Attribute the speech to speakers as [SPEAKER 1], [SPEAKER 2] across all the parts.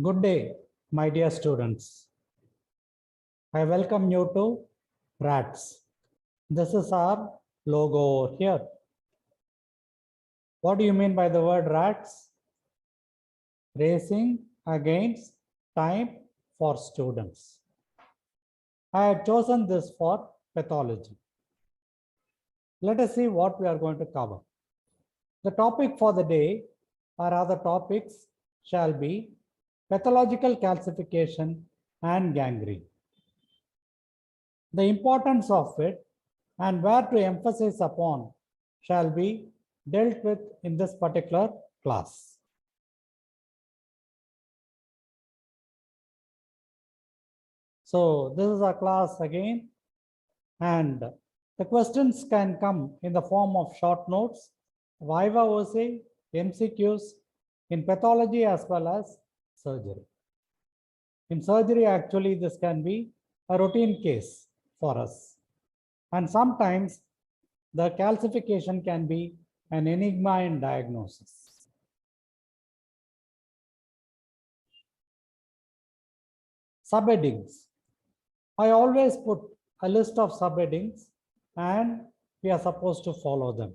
[SPEAKER 1] Good day, my dear students. I welcome you to R.A.T.S. This is our logo over here. What do you mean by the word R.A.T.S? Racing Against Time for Students. I have chosen this for pathology. Let us see what we are going to cover. The topic for the day or other topics shall be pathological calcification and gangrene. The importance of it and where to emphasize upon shall be dealt with in this particular class. So this is our class again, and the questions can come in the form of short notes, viva voce, MCQs, in pathology as well as surgery. In surgery, actually, this can be a routine case for us. And sometimes the calcification can be an enigma in diagnosis. Subheadings. I always put a list of subheadings and we are supposed to follow them.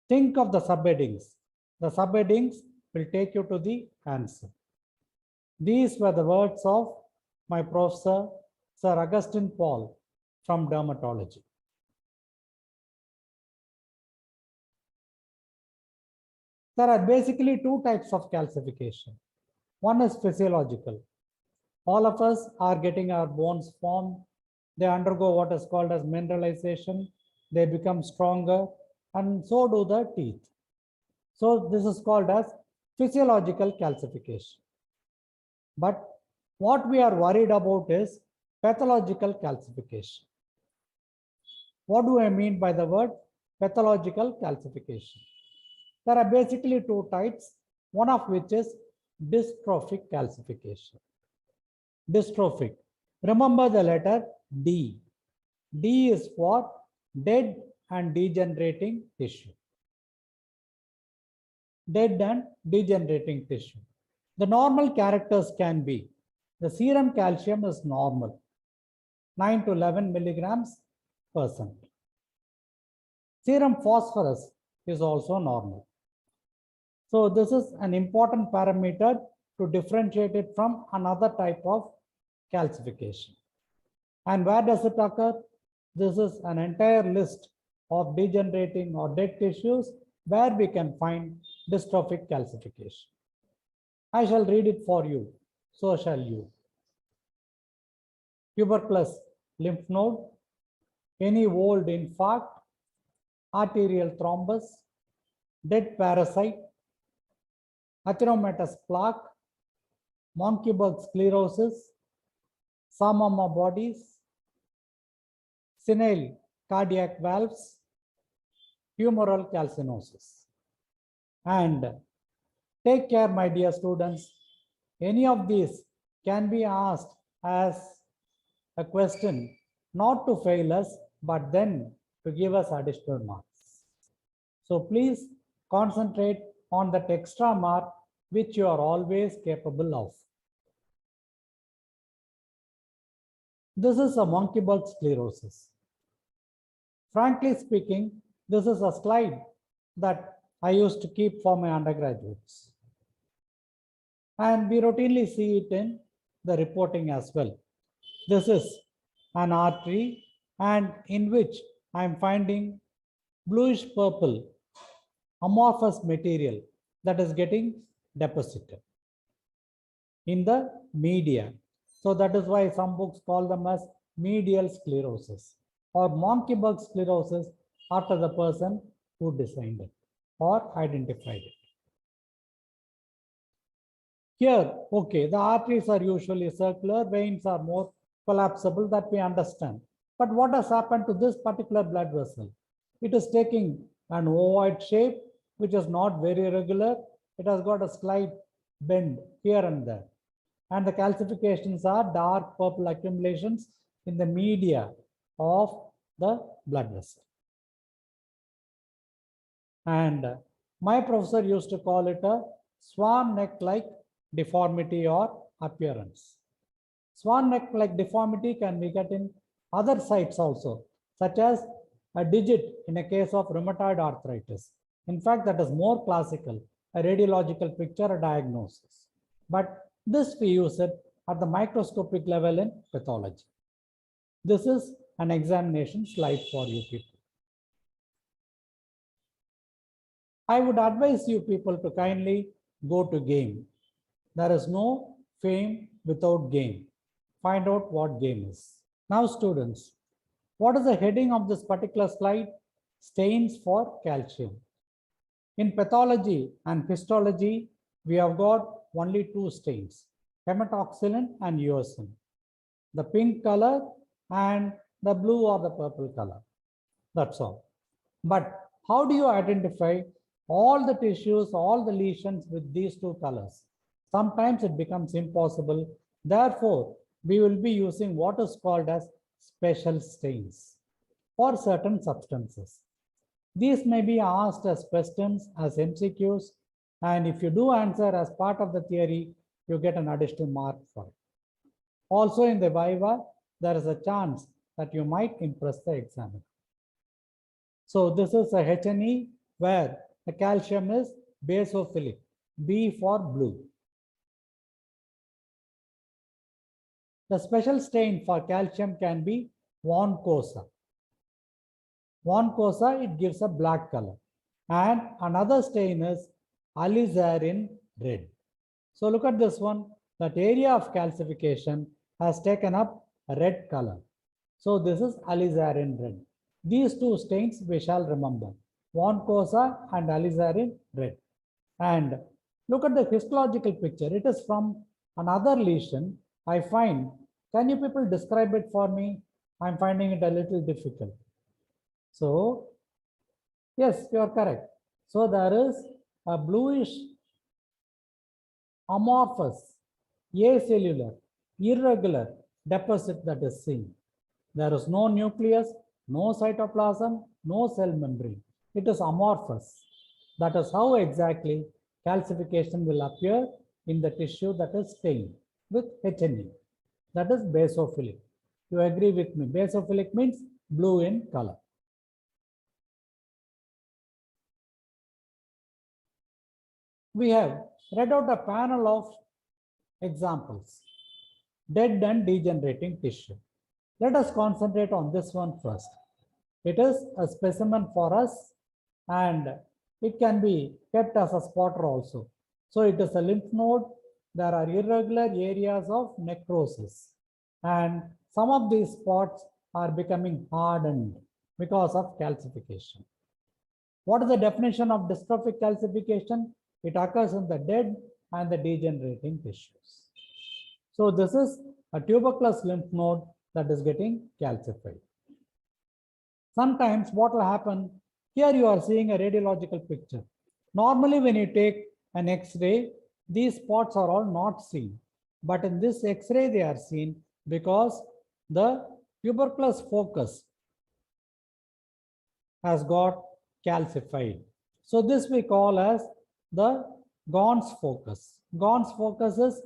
[SPEAKER 1] Think of the subheadings. The subheadings will take you to the answer. These were the words of my professor, Sir Augustine Paul, from dermatology. There are basically two types of calcification. One is physiological. All of us are getting our bones formed. They undergo what is called as mineralization. They become stronger, and so do the teeth. So this is called as physiological calcification. But what we are worried about is pathological calcification. What do I mean by the word pathological calcification? There are basically two types, one of which is dystrophic calcification. Dystrophic. Remember the letter D. D is for dead and degenerating tissue. Dead and degenerating tissue. The normal characters can be, the serum calcium is normal, 9 to 11 milligrams %. Serum phosphorus is also normal. So this is an important parameter to differentiate it from another type of calcification. And where does it occur? This is an entire list of degenerating or dead tissues where we can find dystrophic calcification. I shall read it for you, so shall you. Tuberculous lymph node, any old infarct, arterial thrombus, dead parasite, atheromatous plaque, Monckeberg sclerosis, Samama bodies, senile cardiac valves, humoral calcinosis. And take care, my dear students, any of these can be asked as a question, not to fail us, but then to give us additional marks. So please concentrate on that extra mark which you are always capable of. This is a Monckeberg sclerosis. Frankly speaking, this is a slide that I used to keep for my undergraduates. And we routinely see it in the reporting as well. This is an artery and in which I am finding bluish purple amorphous material that is getting deposited in the media. So that is why some books call them as medial sclerosis or Monckeberg sclerosis after the person who designed it or identified it. Here, okay, the arteries are usually circular, veins are more collapsible, that we understand. But what has happened to this particular blood vessel? It is taking an ovoid shape, which is not very regular. It has got a slight bend here and there. And the calcifications are dark purple accumulations in the media of the blood vessel. And my professor used to call it a swan neck-like deformity or appearance. Swan neck-like deformity can be get in other sites also, such as a digit in a case of rheumatoid arthritis. In fact, that is more classical, a radiological picture, a diagnosis. But this we use it at the microscopic level in pathology. This is an examination slide for you people. I would advise you people to kindly go to game. There is no fame without game. Find out what game is. Now students, what is the heading of this particular slide? Stains for calcium. In pathology and histology, we have got only two stains, hematoxylin and eosin. The pink color and the blue or the purple color. That's all. But how do you identify all the tissues, all the lesions with these two colors? Sometimes it becomes impossible. Therefore, we will be using what is called as special stains for certain substances. These may be asked as questions, as MCQs, and if you do answer as part of the theory, you get an additional mark for it. Also in the Viva, there is a chance that you might impress the examiner. So this is a HNE where the calcium is basophilic, B for blue. The special stain for calcium can be Monckeberg. Monckeberg, it gives a black color. And another stain is alizarin red. So look at this one. That area of calcification has taken up a red color. So this is alizarin red. These two stains we shall remember. Monckeberg and alizarin red. And look at the histological picture. It is from another lesion. I find, can you people describe it for me? I'm finding it a little difficult. So, yes, you are correct. So there is a bluish, amorphous, acellular, irregular deposit that is seen. There is no nucleus, no cytoplasm, no cell membrane. It is amorphous. That is how exactly calcification will appear in the tissue that is stained with HNE. That is basophilic. You agree with me? Basophilic means blue in color. We have read out a panel of examples, dead and degenerating tissue. Let us concentrate on this one first. It is a specimen for us and it can be kept as a spotter also. So it is a lymph node. There are irregular areas of necrosis and some of these spots are becoming hardened because of calcification. What is the definition of dystrophic calcification? It occurs in the dead and the degenerating tissues. So this is a tuberculous lymph node that is getting calcified. Sometimes what will happen, here you are seeing a radiological picture. Normally when you take an X-ray, these spots are all not seen. But in this X-ray they are seen because the tuberculous focus has got calcified. So this we call as the Gons focus. Gons focus is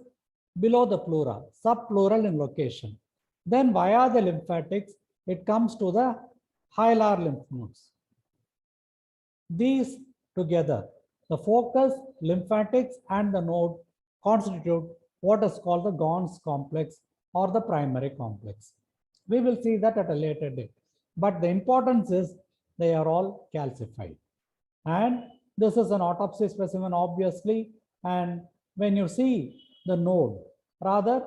[SPEAKER 1] below the pleura, subpleural in location. Then via the lymphatics, it comes to the hilar lymph nodes. These together, the focus, lymphatics, and the node constitute what is called the Gons complex or the primary complex. We will see that at a later date. But the importance is they are all calcified. And this is an autopsy specimen, obviously. And when you see the node, rather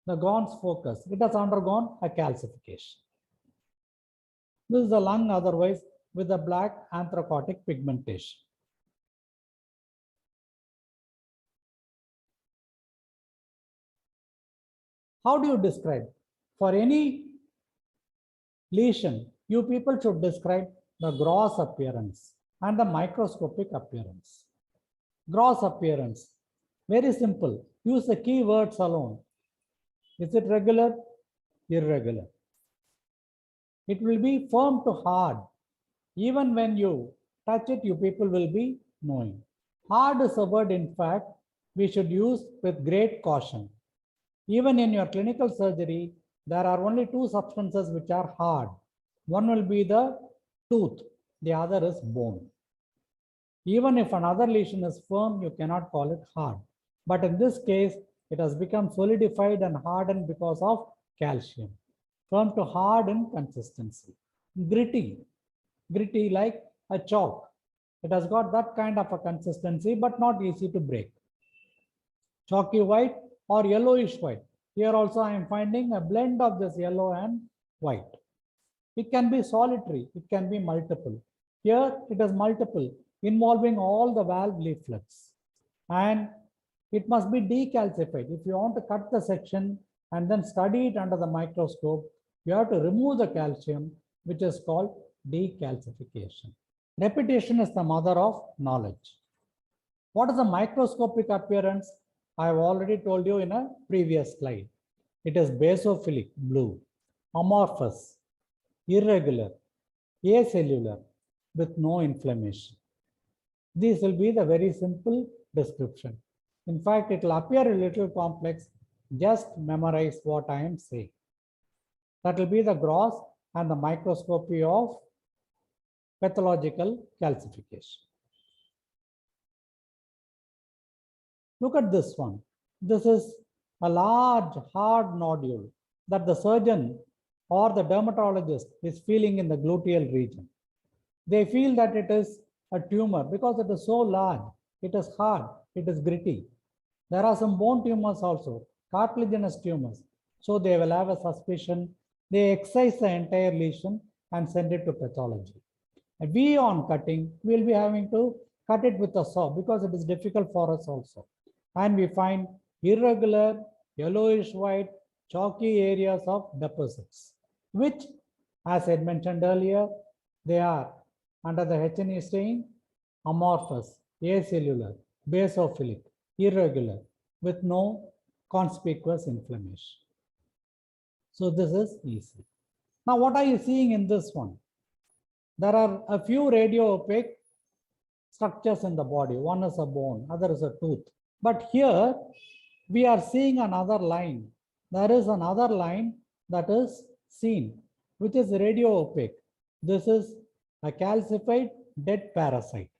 [SPEAKER 1] the Gons focus, it has undergone a calcification. This is the lung otherwise with a black anthracotic pigmentation. How do you describe? For any lesion, you people should describe the gross appearance and the microscopic appearance. Gross appearance, very simple. Use the keywords alone. Is it regular? Irregular. It will be firm to hard. Even when you touch it, you people will be knowing. Hard is a word, in fact, we should use with great caution. Even in your clinical surgery, there are only two substances which are hard. One will be the tooth, the other is bone. Even if another lesion is firm, you cannot call it hard. But in this case, it has become solidified and hardened because of calcium. Firm to hard in consistency. Gritty like a chalk. It has got that kind of a consistency, but not easy to break. Chalky white or yellowish white. Here also I am finding a blend of this yellow and white. It can be solitary, it can be multiple. Here it is multiple, involving all the valve leaflets. And it must be decalcified. If you want to cut the section and then study it under the microscope, you have to remove the calcium, which is called decalcification. Repetition is the mother of knowledge. What is the microscopic appearance? I have already told you in a previous slide. It is basophilic, blue, amorphous, irregular, acellular, with no inflammation. This will be the very simple description. In fact, it will appear a little complex. Just memorize what I am saying. That will be the gross and the microscopy of pathological calcification. Look at this one. This is a large, hard nodule that the surgeon or the dermatologist is feeling in the gluteal region. They feel that it is a tumor because it is so large, it is hard, it is gritty. There are some bone tumors also, cartilaginous tumors. So they will have a suspicion. They excise the entire lesion and send it to pathology. And we on cutting, we will be having to cut it with a saw because it is difficult for us also. And we find irregular, yellowish white, chalky areas of deposits, which, as I mentioned earlier, they are under the H&E stain, amorphous, acellular, basophilic, irregular, with no conspicuous inflammation. So this is easy. Now, what are you seeing in this one? There are a few radio-opaque structures in the body. One is a bone, other is a tooth. But here we are seeing another line. There is another line that is seen, which is radio-opaque. This is a calcified dead parasite,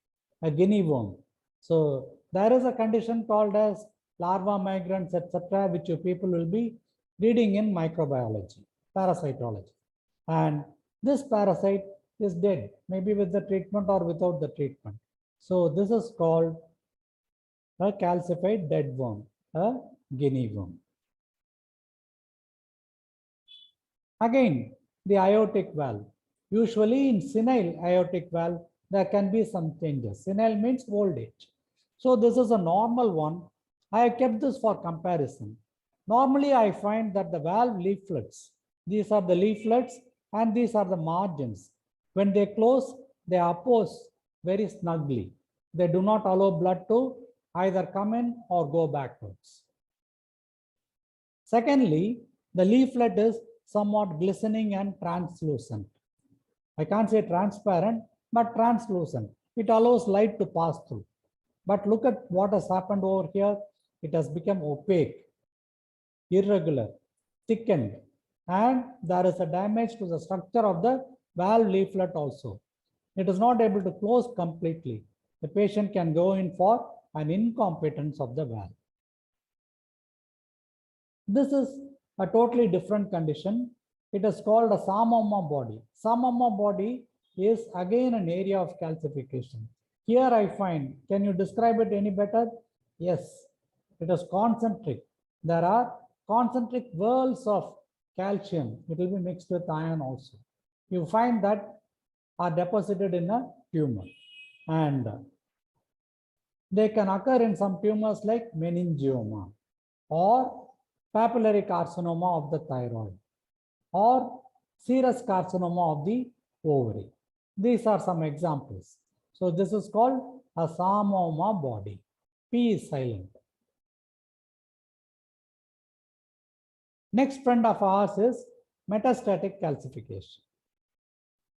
[SPEAKER 1] a guinea worm. So there is a condition called as larva migrants, etc., which you people will be reading in microbiology, parasitology. And this parasite is dead, maybe with the treatment or without the treatment. So this is called a calcified dead worm, a guinea worm. Again, the aortic valve. Usually in senile aortic valve, there can be some changes. Senile means old age. So this is a normal one. I have kept this for comparison. Normally, I find that the valve leaflets, these are the leaflets and these are the margins. When they close, they oppose very snugly. They do not allow blood to either come in or go backwards. Secondly, the leaflet is somewhat glistening and translucent. I can't say transparent, but translucent. It allows light to pass through. But look at what has happened over here. It has become opaque, irregular, thickened, and there is a damage to the structure of the valve leaflet also. It is not able to close completely. The patient can go in for an incompetence of the valve. This is a totally different condition. It is called a Samoma body. Samoma body is again an area of calcification. Here I find, can you describe it any better? Yes, it is concentric. There are concentric whirls of calcium. It will be mixed with iron also. You find that are deposited in a tumor. And they can occur in some tumors like meningioma or papillary carcinoma of the thyroid or serous carcinoma of the ovary. These are some examples. So this is called a Samoma body. P is silent. Next friend of ours is metastatic calcification.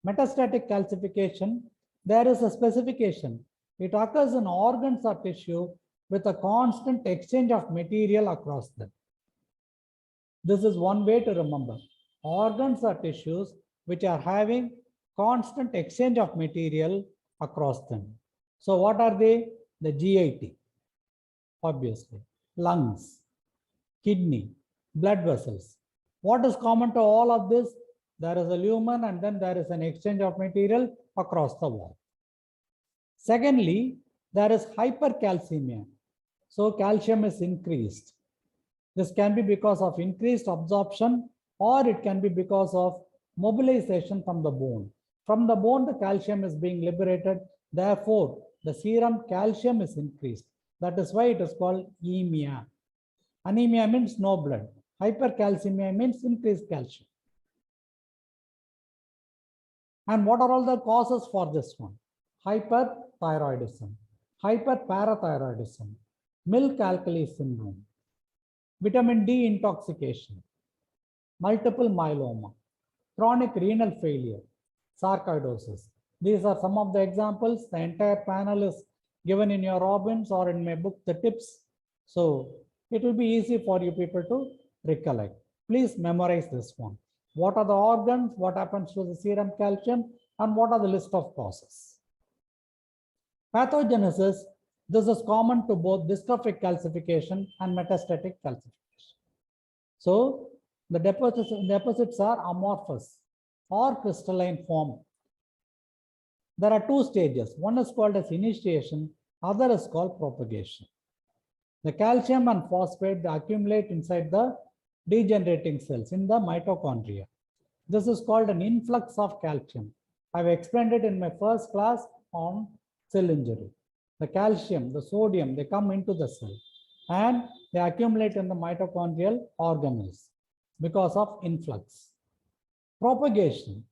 [SPEAKER 1] Metastatic calcification, there is a specification. It occurs in organs or tissue with a constant exchange of material across them. This is one way to remember. Organs are tissues which are having constant exchange of material across them. So what are they? The GIT, obviously, lungs, kidney, blood vessels. What is common to all of this? There is a lumen and then there is an exchange of material across the wall. Secondly, there is hypercalcemia. So calcium is increased. This can be because of increased absorption or it can be because of mobilization from the bone. From the bone, the calcium is being liberated. Therefore, the serum calcium is increased. That is why it is called anemia. Anemia means no blood. Hypercalcemia means increased calcium. And what are all the causes for this one? Hyperthyroidism, hyperparathyroidism, milk alkali syndrome, vitamin D intoxication, multiple myeloma, chronic renal failure, sarcoidosis. These are some of the examples. The entire panel is given in your Robbins or in my book, The Tips. So it will be easy for you people to recollect. Please memorize this one. What are the organs? What happens to the serum calcium? And what are the list of causes? Pathogenesis. This is common to both dystrophic calcification and metastatic calcification. So the deposits are amorphous or crystalline form. There are two stages. One is called as initiation, other is called propagation. The calcium and phosphate, they accumulate inside the degenerating cells in the mitochondria. This is called an influx of calcium. I've explained it in my first class on cell injury. The calcium, the sodium, they come into the cell and they accumulate in the mitochondrial organelles because of influx. Propagation.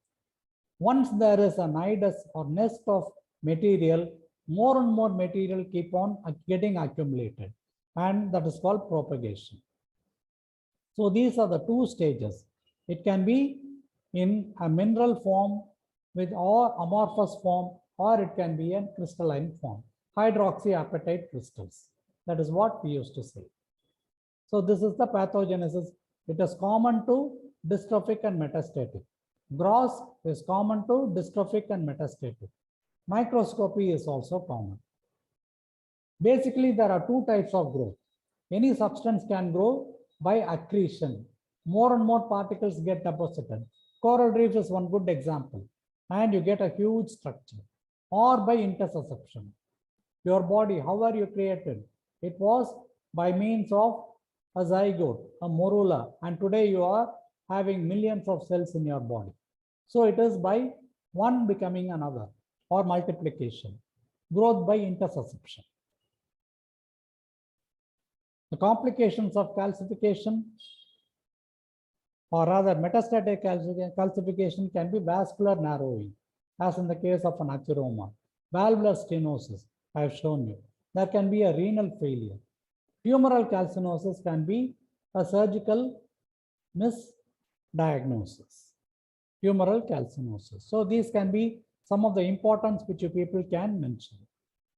[SPEAKER 1] Once there is a nidus or nest of material, more and more material keep on getting accumulated, and that is called propagation. So these are the two stages. It can be in a mineral form with or amorphous form, or it can be in crystalline form, hydroxyapatite crystals. That is what we used to say. So this is the pathogenesis. It is common to dystrophic and metastatic. Gross is common to dystrophic and metastatic. Microscopy is also common. Basically, there are two types of growth. Any substance can grow by accretion. More and more particles get deposited. Coral reef is one good example. And you get a huge structure. Or by intersusception. Your body, how are you created? It was by means of a zygote, a morula. And today you are having millions of cells in your body. So it is by one becoming another, or multiplication. Growth by intersusception. The complications of calcification, or rather metastatic calcification, can be vascular narrowing, as in the case of an achyroma. Valvular stenosis, I have shown you. There can be a renal failure. Tumoral calcinosis can be a surgical misdiagnosis. Tumoral calcinosis. So these can be some of the importance which you people can mention.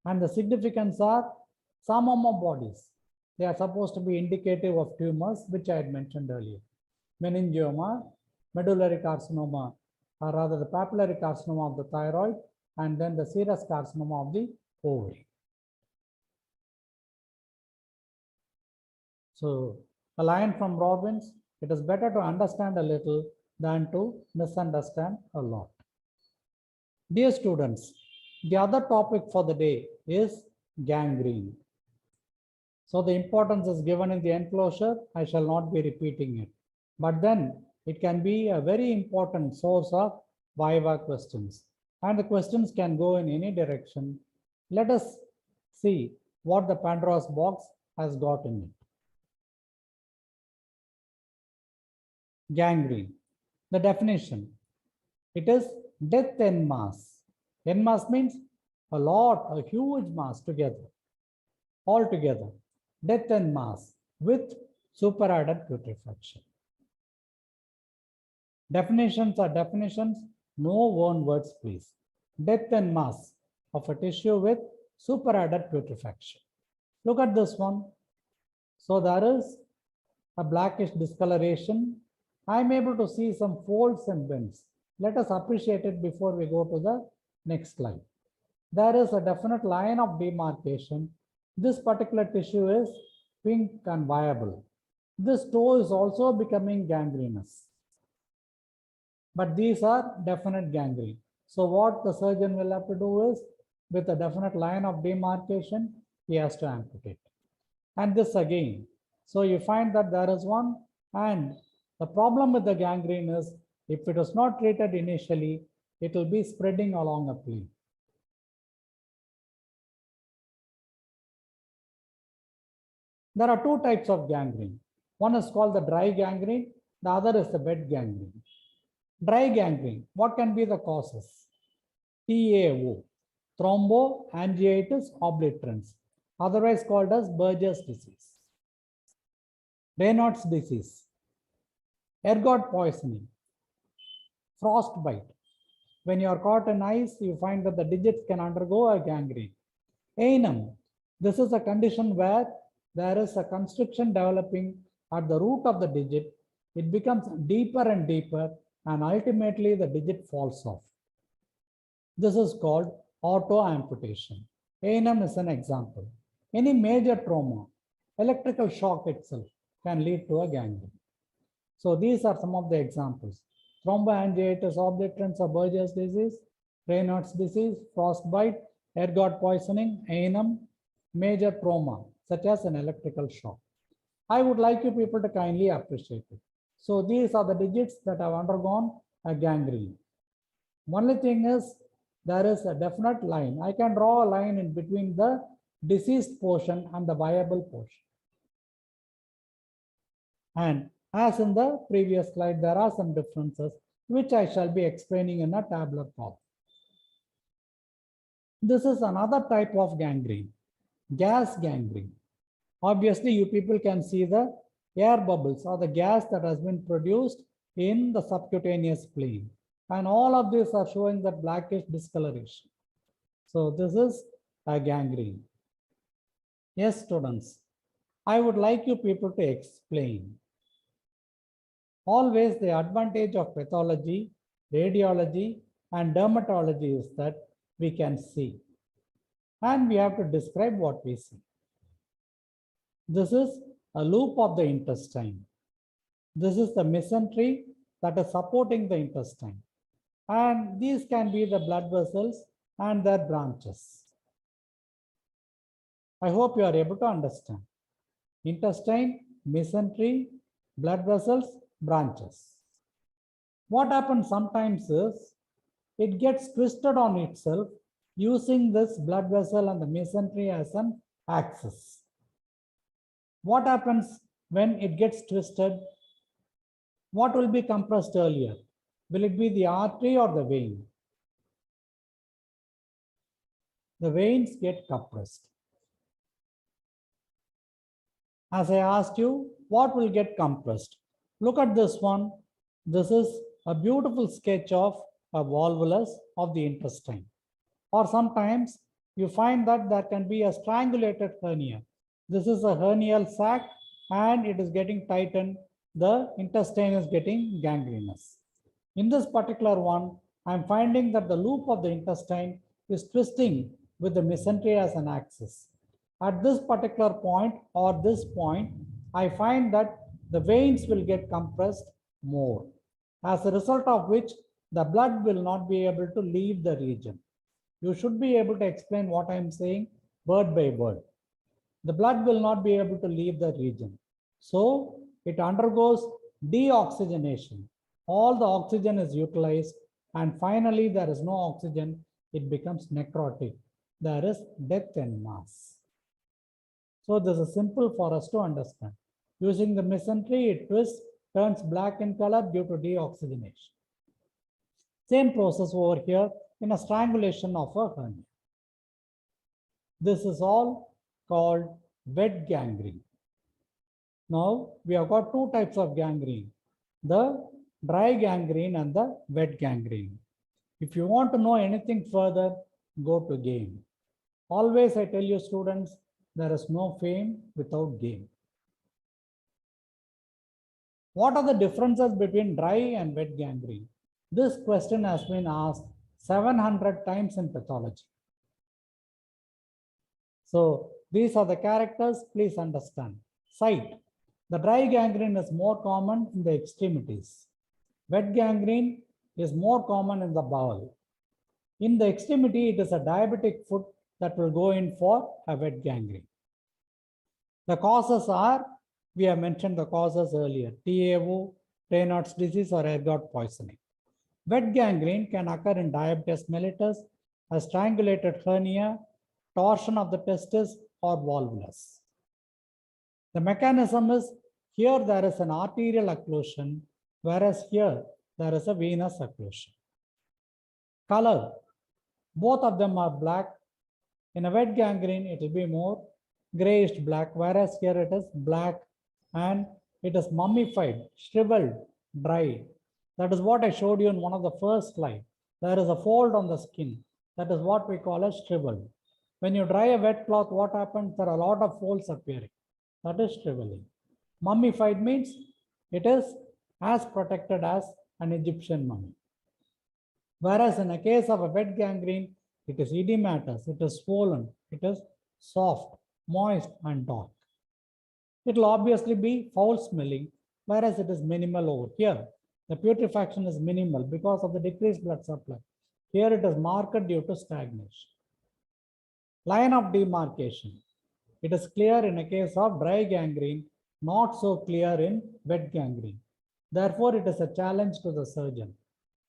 [SPEAKER 1] And the significance are some bodies. They are supposed to be indicative of tumors, which I had mentioned earlier. Meningioma, medullary carcinoma, or rather the papillary carcinoma of the thyroid, and then the serous carcinoma of the ovary. So a line from Robbins, it is better to understand a little than to misunderstand a lot. Dear students, the other topic for the day is gangrene. So the importance is given in the enclosure. I shall not be repeating it. But then it can be a very important source of viva questions. And the questions can go in any direction. Let us see what the Pandora's box has got in it. Gangrene. The definition. It is death en masse. En masse means a lot, a huge mass together. All together. Death en masse with superadded putrefaction. Definitions are definitions. No one words, please. Death en masse of a tissue with superadded putrefaction. Look at this one. So there is a blackish discoloration. I'm able to see some folds and bends. Let us appreciate it before we go to the next slide. There is a definite line of demarcation. This particular tissue is pink and viable. This toe is also becoming gangrenous. But these are definite gangrene. So what the surgeon will have to do is, with a definite line of demarcation, he has to amputate. And this again. So you find that there is one, and the problem with the gangrene is, if it is not treated initially, it will be spreading along a plane. There are two types of gangrene. One is called the dry gangrene, the other is the wet gangrene. Dry gangrene, what can be the causes? TAO, thromboangiitis obliterans, otherwise called as Buerger's disease, Raynaud's disease, ergot poisoning, frostbite. When you are caught in ice, you find that the digits can undergo a gangrene. Anum, this is a condition where there is a constriction developing at the root of the digit. It becomes deeper and deeper, and ultimately the digit falls off. This is called auto-amputation. Anum is an example. Any major trauma, electrical shock itself can lead to a gangrene. So these are some of the examples. Thromboangiitis obliterans or Buerger's disease, Raynaud's disease, frostbite, ergot poisoning, anum, major trauma, such as an electrical shock. I would like you people to kindly appreciate it. So these are the digits that have undergone a gangrene. Only thing is, there is a definite line. I can draw a line in between the diseased portion and the viable portion. And as in the previous slide, there are some differences which I shall be explaining in a tabular form. This is another type of gangrene, gas gangrene. Obviously, you people can see the air bubbles or the gas that has been produced in the subcutaneous plane. And all of these are showing that blackish discoloration. So this is a gangrene. Yes, students, I would like you people to explain. Always the advantage of pathology, radiology, and dermatology is that we can see. And we have to describe what we see. This is a loop of the intestine. This is the mesentery that is supporting the intestine. And these can be the blood vessels and their branches. I hope you are able to understand. Intestine, mesentery, blood vessels, branches. What happens sometimes is it gets twisted on itself using this blood vessel and the mesentery as an axis. What happens when it gets twisted? What will be compressed earlier? Will it be the artery or the vein? The veins get compressed. As I asked you, what will get compressed? Look at this one. This is a beautiful sketch of a volvulus of the intestine. Or sometimes you find that there can be a strangulated hernia. This is a hernial sac and it is getting tightened. The intestine is getting gangrenous. In this particular one, I'm finding that the loop of the intestine is twisting with the mesentery as an axis. At this particular point or this point, I find that the veins will get compressed more, as a result of which the blood will not be able to leave the region. You should be able to explain what I'm saying word by word. The blood will not be able to leave the region. So it undergoes deoxygenation. All the oxygen is utilized, and finally there is no oxygen. It becomes necrotic. There is death en masse. So this is simple for us to understand. Using the mesentery, it twists, turns black in color due to deoxygenation. Same process over here in a strangulation of a hernia. This is all called wet gangrene. Now we have got two types of gangrene, the dry gangrene and the wet gangrene. If you want to know anything further, go to game. Always I tell you students, there is no fame without gain. What are the differences between dry and wet gangrene? This question has been asked 700 times in pathology. So these are the characters, please understand. Site. The dry gangrene is more common in the extremities. Wet gangrene is more common in the bowel. In the extremity, it is a diabetic foot that will go in for a wet gangrene. The causes are, we have mentioned the causes earlier, TAO, Raynaud's disease or ergot poisoning. Wet gangrene can occur in diabetes mellitus, a strangulated hernia, torsion of the testis or volvulus. The mechanism is, here there is an arterial occlusion, whereas here there is a venous occlusion. Color, both of them are black. In a wet gangrene, it will be more grayish black, whereas here it is black and it is mummified, shriveled, dry. That is what I showed you in one of the first slides. There is a fold on the skin. That is what we call as shriveled. When you dry a wet cloth, what happens? There are a lot of folds appearing. That is shriveling. Mummified means it is as protected as an Egyptian mummy. Whereas in a case of a wet gangrene, it is edematous, it is swollen, it is soft, moist and dark. It will obviously be foul smelling, whereas it is minimal over here. The putrefaction is minimal because of the decreased blood supply. Here it is marked due to stagnation. Line of demarcation. It is clear in a case of dry gangrene, not so clear in wet gangrene. Therefore, it is a challenge to the surgeon.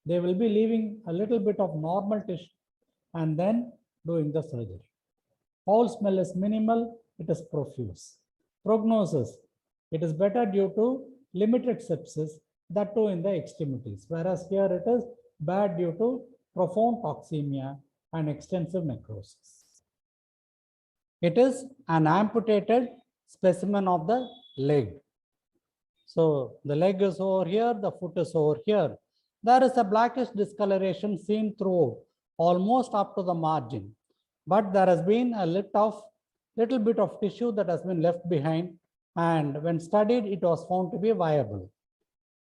[SPEAKER 1] They will be leaving a little bit of normal tissue and then doing the surgery. Foul smell is minimal, it is profuse. Prognosis, it is better due to limited sepsis, that too in the extremities, whereas here it is bad due to profound toxemia and extensive necrosis. It is an amputated specimen of the leg. So the leg is over here, the foot is over here. There is a blackish discoloration seen throughout, almost up to the margin. But there has been a little bit of tissue that has been left behind, and when studied, it was found to be viable,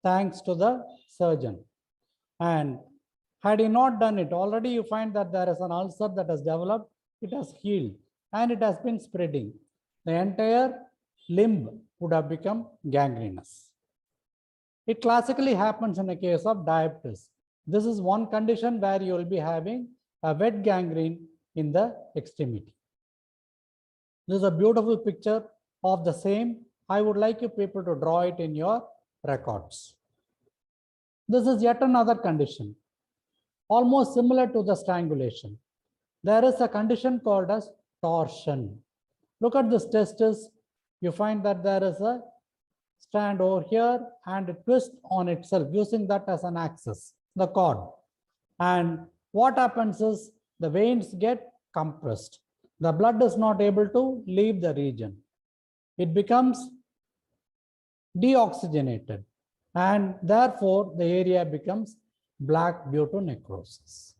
[SPEAKER 1] thanks to the surgeon. And had he not done it, already you find that there is an ulcer that has developed, it has healed, and it has been spreading. The entire limb would have become gangrenous. It classically happens in a case of diabetes. This is one condition where you will be having a wet gangrene in the extremity. This is a beautiful picture of the same. I would like you people to draw it in your records. This is yet another condition, almost similar to the strangulation. There is a condition called as torsion. Look at this testis. You find that there is a strand over here and a twist on itself using that as an axis, the cord. And what happens is the veins get compressed. The blood is not able to leave the region. It becomes deoxygenated and therefore the area becomes black due to necrosis.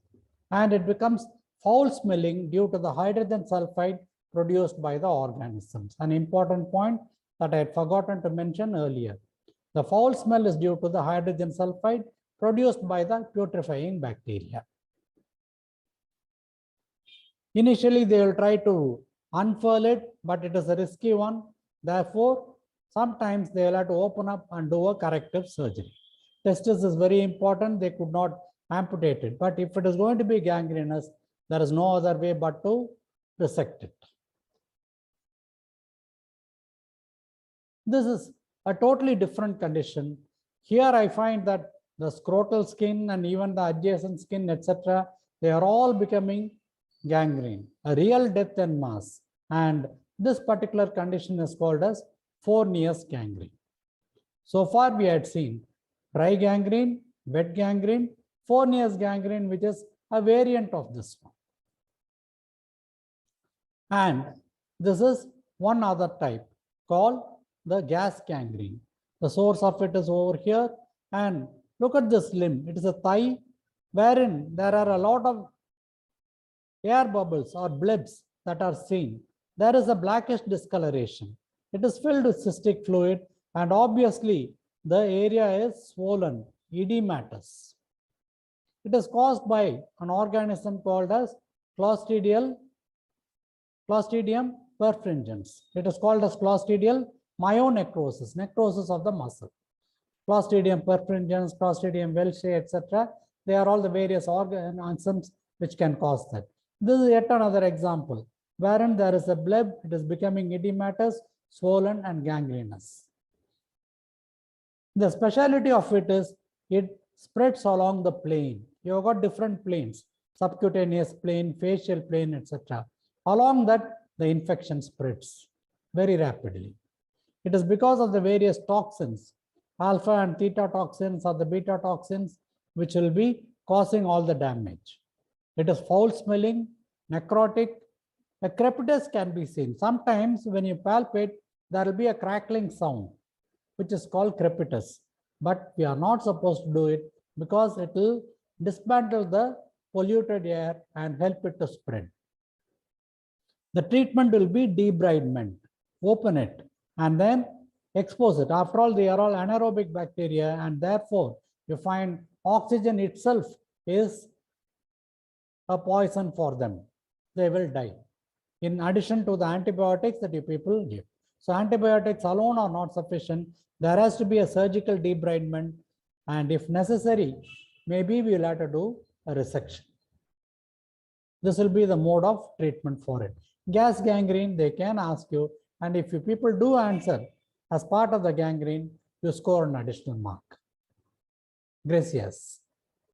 [SPEAKER 1] And it becomes foul smelling due to the hydrogen sulfide produced by the organisms. An important point that I had forgotten to mention earlier. The foul smell is due to the hydrogen sulfide produced by the putrefying bacteria. Initially, they will try to unfurl it, but it is a risky one. Therefore, sometimes they will have to open up and do a corrective surgery. Testis is very important. They could not amputate it. But if it is going to be gangrenous, there is no other way but to resect it. This is a totally different condition. Here I find that the scrotal skin and even the adjacent skin, etc., they are all becoming gangrene, a real death en masse. And this particular condition is called as Fournier's gangrene. So far we had seen dry gangrene, wet gangrene, Fournier's gangrene, which is a variant of this one. And this is one other type called the gas gangrene. The source of it is over here. And look at this limb. It is a thigh wherein there are a lot of air bubbles or blebs that are seen. there is a blackish discoloration. It is filled with cystic fluid, and obviously the area is swollen, edematous. It is caused by an organism called as Clostridium perfringens. It is called as Clostridial myonecrosis, necrosis of the muscle. Clostridium perfringens, Clostridium welchii, etc. They are all the various organisms which can cause that. This is yet another example wherein there is a bleb, it is becoming edematous, swollen, and gangrenous. The speciality of it is it spreads along the plane. You have got different planes, subcutaneous plane, facial plane, etc. Along that, the infection spreads very rapidly. It is because of the various toxins, alpha and theta toxins or the beta toxins, which will be causing all the damage. It is foul smelling, necrotic. A crepitus can be seen. Sometimes when you palpate, there will be a crackling sound, which is called crepitus. But we are not supposed to do it because it will dismantle the polluted air and help it to spread. The treatment will be debridement. Open it and then expose it. After all, they are all anaerobic bacteria, and therefore you find oxygen itself is a poison for them. They will die. In addition to the antibiotics that you people give. So antibiotics alone are not sufficient. There has to be a surgical debridement, and if necessary, maybe we will have to do a resection. This will be the mode of treatment for it. Gas gangrene, they can ask you, and if you people do answer as part of the gangrene, you score an additional mark. Gracias.